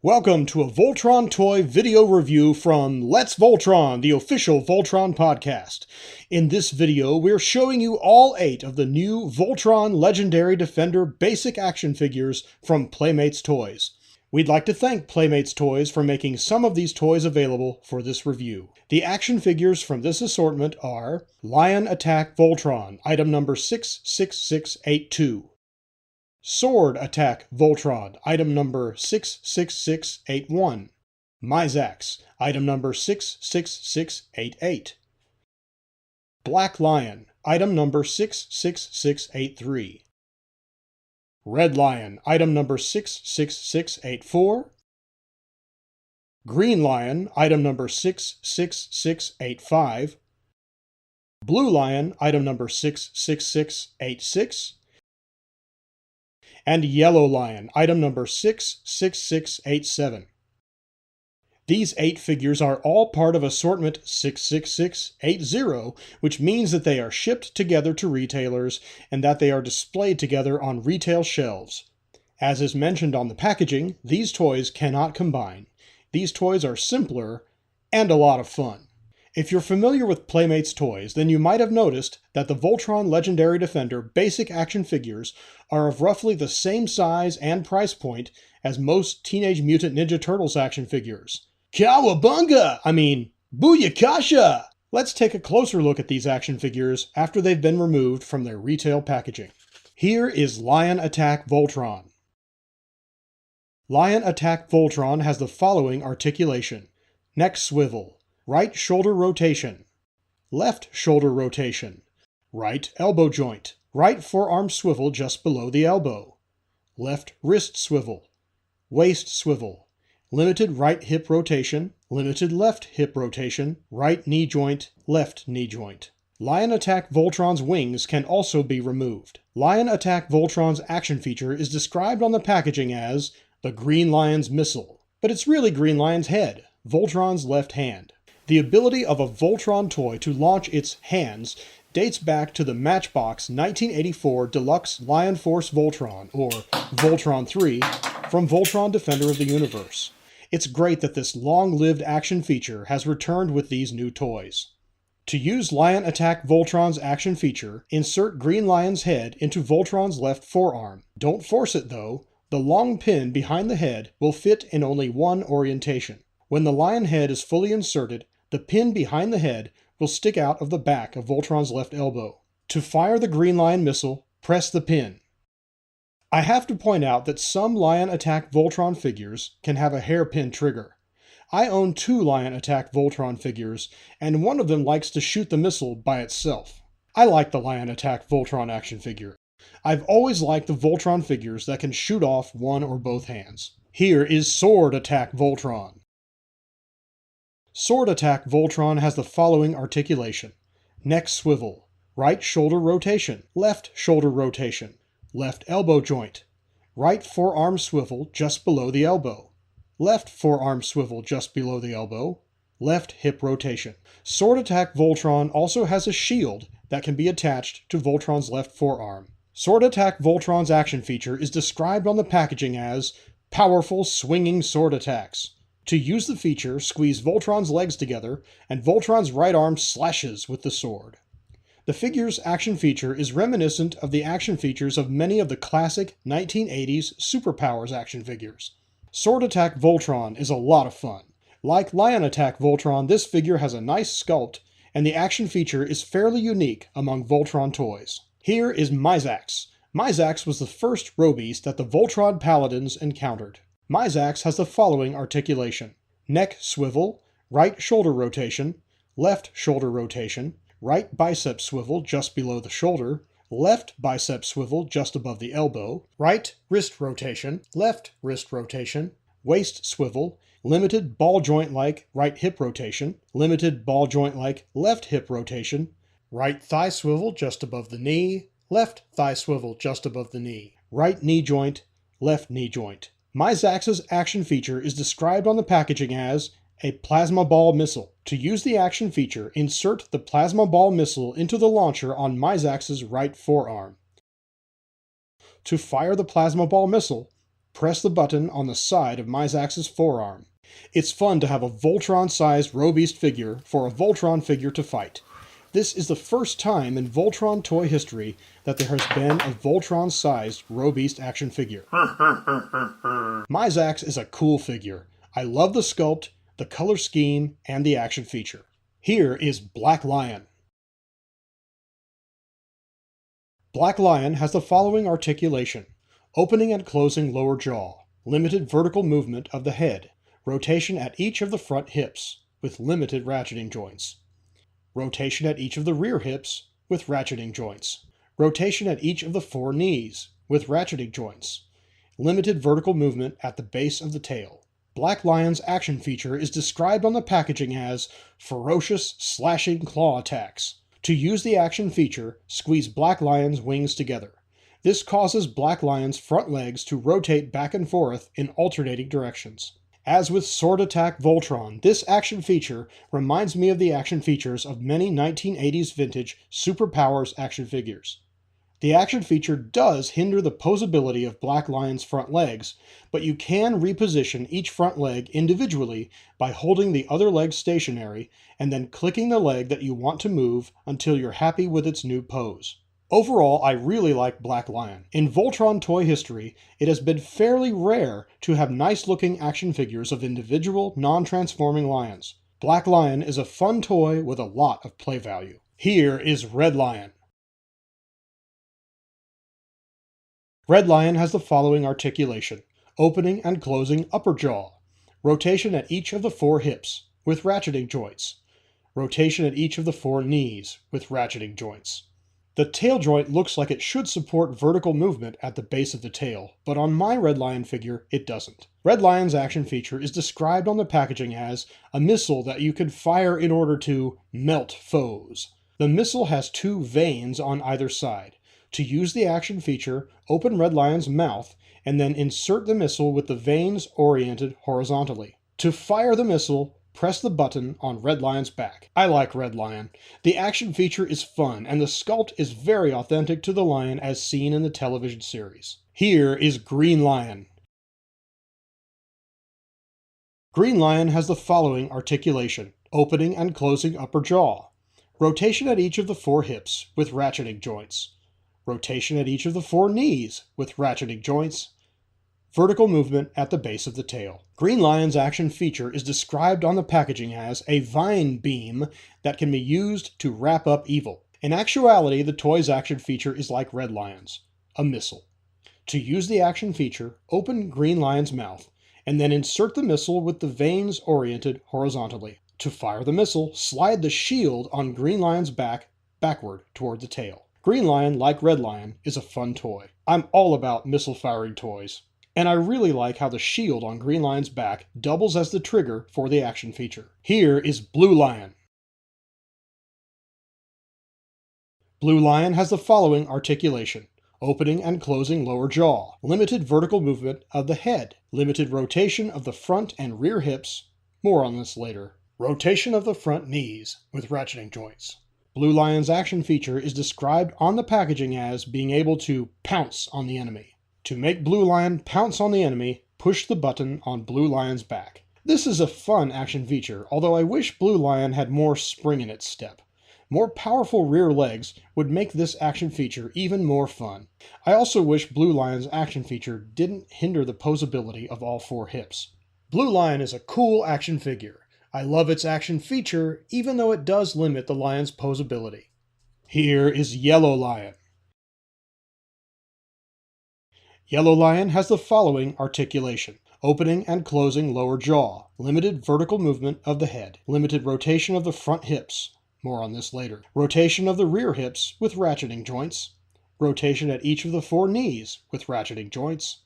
Welcome to a Voltron toy video review from Let's Voltron, the official Voltron podcast. In this video, we're showing you all 8 of the new Voltron Legendary Defender basic action figures from Playmates Toys. We'd like to thank Playmates Toys for making some of these toys available for this review. The action figures from this assortment are Lion Attack Voltron, item number 66682. Sword Attack Voltron, item number 66681. Myzax, item number 66688. Black Lion, item number 66683. Red Lion, item number 66684. Green Lion, item number 66685. Blue Lion, item number 66686. And Yellow Lion, item number 66687. These 8 figures are all part of assortment 66680, which means that they are shipped together to retailers and that they are displayed together on retail shelves. As is mentioned on the packaging, these toys cannot combine. These toys are simpler and a lot of fun. If you're familiar with Playmates Toys, then you might have noticed that the Voltron Legendary Defender basic action figures are of roughly the same size and price point as most Teenage Mutant Ninja Turtles action figures. Cowabunga! Booyakasha! Let's take a closer look at these action figures after they've been removed from their retail packaging. Here is Lion Attack Voltron. Lion Attack Voltron has the following articulation: neck swivel, right shoulder rotation, left shoulder rotation, right elbow joint, right forearm swivel just below the elbow, left wrist swivel, waist swivel, limited right hip rotation, limited left hip rotation, right knee joint, left knee joint. Lion Attack Voltron's wings can also be removed. Lion Attack Voltron's action feature is described on the packaging as the Green Lion's missile, but it's really Green Lion's head, Voltron's left hand. The ability of a Voltron toy to launch its hands dates back to the Matchbox 1984 Deluxe Lion Force Voltron, or Voltron 3, from Voltron Defender of the Universe. It's great that this long-lived action feature has returned with these new toys. To use Lion Attack Voltron's action feature, insert Green Lion's head into Voltron's left forearm. Don't force it though. The long pin behind the head will fit in only one orientation. When the lion head is fully inserted, the pin behind the head will stick out of the back of Voltron's left elbow. To fire the Green Lion missile, press the pin. I have to point out that some Lion Attack Voltron figures can have a hairpin trigger. I own 2 Lion Attack Voltron figures, and one of them likes to shoot the missile by itself. I like the Lion Attack Voltron action figure. I've always liked the Voltron figures that can shoot off one or both hands. Here is Sword Attack Voltron. Sword Attack Voltron has the following articulation: neck swivel, right shoulder rotation, left shoulder rotation, left elbow joint, right forearm swivel just below the elbow, left forearm swivel just below the elbow, left hip rotation. Sword Attack Voltron also has a shield that can be attached to Voltron's left forearm. Sword Attack Voltron's action feature is described on the packaging as powerful swinging sword attacks. To use the feature, squeeze Voltron's legs together, and Voltron's right arm slashes with the sword. The figure's action feature is reminiscent of the action features of many of the classic 1980s Superpowers action figures. Sword Attack Voltron is a lot of fun. Like Lion Attack Voltron, this figure has a nice sculpt, and the action feature is fairly unique among Voltron toys. Here is Myzax. Myzax was the first Robeast that the Voltron Paladins encountered. Myzax has the following articulation: neck swivel, right shoulder rotation, left shoulder rotation, right bicep swivel just below the shoulder, left bicep swivel just above the elbow, right wrist rotation, left wrist rotation, waist swivel, limited ball joint-like right hip rotation, limited ball joint-like left hip rotation, right thigh swivel just above the knee, left thigh swivel just above the knee, right knee joint, left knee joint. Myzax's action feature is described on the packaging as a plasma ball missile. To use the action feature, insert the plasma ball missile into the launcher on Myzax's right forearm. To fire the plasma ball missile, Press the button on the side of Myzax's forearm. It's fun to have a Voltron-sized Robeast figure for a Voltron figure to fight. This is the first time in Voltron toy history that there has been a Voltron-sized Robeast action figure. Myzax is a cool figure. I love the sculpt, the color scheme, and the action feature. Here is Black Lion. Black Lion has the following articulation: opening and closing lower jaw, limited vertical movement of the head, rotation at each of the front hips, with limited ratcheting joints, rotation at each of the rear hips, with ratcheting joints, rotation at each of the fore knees, with ratcheting joints, limited vertical movement at the base of the tail. Black Lion's action feature is described on the packaging as ferocious, slashing claw attacks. To use the action feature, squeeze Black Lion's wings together. This causes Black Lion's front legs to rotate back and forth in alternating directions. As with Sword Attack Voltron, this action feature reminds me of the action features of many 1980s vintage Superpowers action figures. The action feature does hinder the posability of Black Lion's front legs, but you can reposition each front leg individually by holding the other leg stationary and then clicking the leg that you want to move until you're happy with its new pose. Overall, I really like Black Lion. In Voltron toy history, it has been fairly rare to have nice-looking action figures of individual, non-transforming lions. Black Lion is a fun toy with a lot of play value. Here is Red Lion. Red Lion has the following articulation: opening and closing upper jaw, rotation at each of the fore hips, with ratcheting joints, rotation at each of the fore knees, with ratcheting joints. The tail joint looks like it should support vertical movement at the base of the tail, but on my Red Lion figure, it doesn't. Red Lion's action feature is described on the packaging as a missile that you can fire in order to melt foes. The missile has two vanes on either side. To use the action feature, open Red Lion's mouth and then insert the missile with the vanes oriented horizontally. To fire the missile, press the button on Red Lion's back. I like Red Lion. The action feature is fun and the sculpt is very authentic to the lion as seen in the television series. Here is Green Lion. Green Lion has the following articulation: opening and closing upper jaw, rotation at each of the fore hips with ratcheting joints, rotation at each of the fore knees with ratcheting joints, vertical movement at the base of the tail. Green Lion's action feature is described on the packaging as a vine beam that can be used to wrap up evil. In actuality, the toy's action feature is like Red Lion's, a missile. To use the action feature, open Green Lion's mouth and then insert the missile with the vanes oriented horizontally. To fire the missile, slide the shield on Green Lion's back backward toward the tail. Green Lion, like Red Lion, is a fun toy. I'm all about missile-firing toys, and I really like how the shield on Green Lion's back doubles as the trigger for the action feature. Here is Blue Lion. Blue Lion has the following articulation: opening and closing lower jaw, limited vertical movement of the head, limited rotation of the front and rear hips, more on this later, rotation of the front knees with ratcheting joints. Blue Lion's action feature is described on the packaging as being able to pounce on the enemy. To make Blue Lion pounce on the enemy, push the button on Blue Lion's back. This is a fun action feature, although I wish Blue Lion had more spring in its step. More powerful rear legs would make this action feature even more fun. I also wish Blue Lion's action feature didn't hinder the posability of all four hips. Blue Lion is a cool action figure. I love its action feature, even though it does limit the lion's posability. Here is Yellow Lion. Yellow Lion has the following articulation: opening and closing lower jaw, limited vertical movement of the head, limited rotation of the front hips, more on this later, rotation of the rear hips with ratcheting joints, rotation at each of the fore knees with ratcheting joints,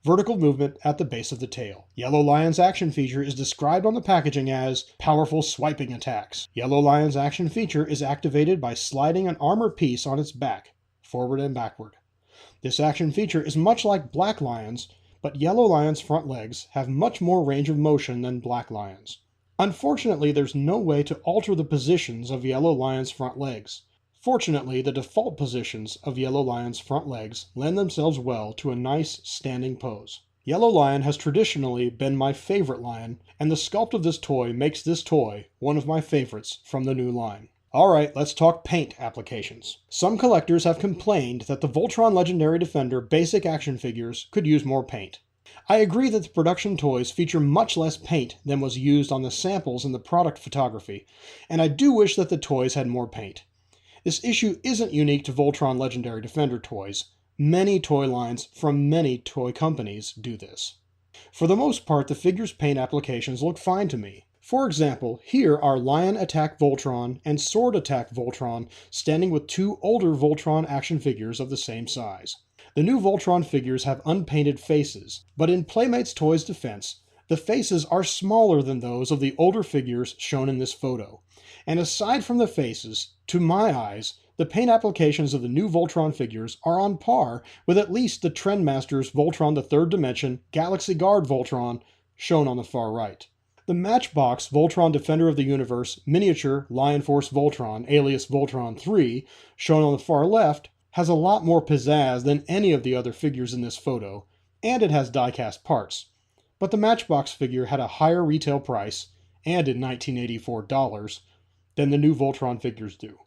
vertical movement at the base of the tail. Yellow Lion's action feature is described on the packaging as powerful swiping attacks. Yellow Lion's action feature is activated by sliding an armor piece on its back, forward and backward. This action feature is much like Black Lion's, but Yellow Lion's front legs have much more range of motion than Black Lion's. Unfortunately, there's no way to alter the positions of Yellow Lion's front legs. Fortunately, the default positions of Yellow Lion's front legs lend themselves well to a nice standing pose. Yellow Lion has traditionally been my favorite lion, and the sculpt of this toy makes this toy one of my favorites from the new line. Alright, let's talk paint applications. Some collectors have complained that the Voltron Legendary Defender basic action figures could use more paint. I agree that the production toys feature much less paint than was used on the samples in the product photography, and I do wish that the toys had more paint. This issue isn't unique to Voltron Legendary Defender toys. Many toy lines from many toy companies do this. For the most part, the figure's paint applications look fine to me. For example, here are Lion Attack Voltron and Sword Attack Voltron standing with two older Voltron action figures of the same size. The new Voltron figures have unpainted faces, but in Playmates Toys' defense, the faces are smaller than those of the older figures shown in this photo. And aside from the faces, to my eyes, the paint applications of the new Voltron figures are on par with at least the Trendmasters Voltron the Third Dimension Galaxy Guard Voltron shown on the far right. The Matchbox Voltron Defender of the Universe Miniature Lion Force Voltron alias Voltron 3, shown on the far left, has a lot more pizzazz than any of the other figures in this photo, and it has die-cast parts. But the Matchbox figure had a higher retail price, and in 1984 dollars, than the new Voltron figures do.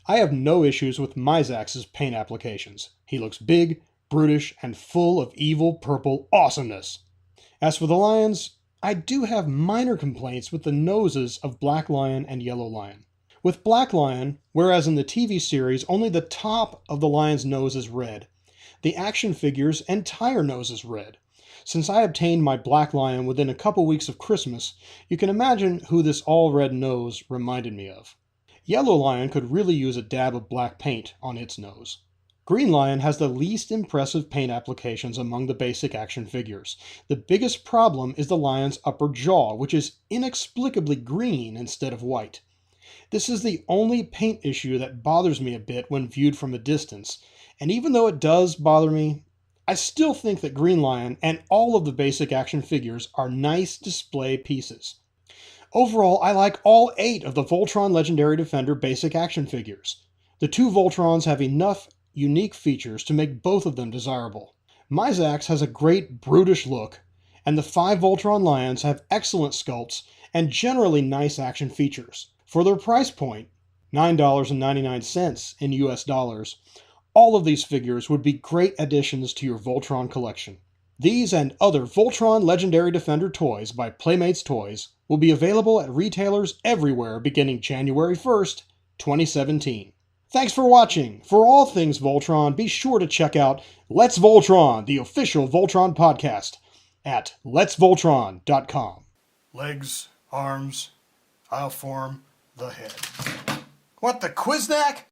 I have no issues with Myzax's paint applications. He looks big, brutish, and full of evil purple awesomeness. As for the lions, I do have minor complaints with the noses of Black Lion and Yellow Lion. With Black Lion, whereas in the TV series only the top of the lion's nose is red, the action figure's entire nose is red. Since I obtained my Black Lion within a couple weeks of Christmas, you can imagine who this all-red nose reminded me of. Yellow Lion could really use a dab of black paint on its nose. Green Lion has the least impressive paint applications among the basic action figures. The biggest problem is the lion's upper jaw, which is inexplicably green instead of white. This is the only paint issue that bothers me a bit when viewed from a distance, and even though it does bother me, I still think that Green Lion and all of the basic action figures are nice display pieces. Overall, I like all 8 of the Voltron Legendary Defender basic action figures. The 2 Voltrons have enough unique features to make both of them desirable. Myzax has a great brutish look, and the 5 Voltron Lions have excellent sculpts and generally nice action features. For their price point, $9.99 in US dollars, all of these figures would be great additions to your Voltron collection. These and other Voltron Legendary Defender toys by Playmates Toys will be available at retailers everywhere beginning January 1st, 2017. Thanks for watching. For all things Voltron, be sure to check out Let's Voltron, the official Voltron podcast, at letsvoltron.com. Legs, arms, I'll form the head. What the Quiznak?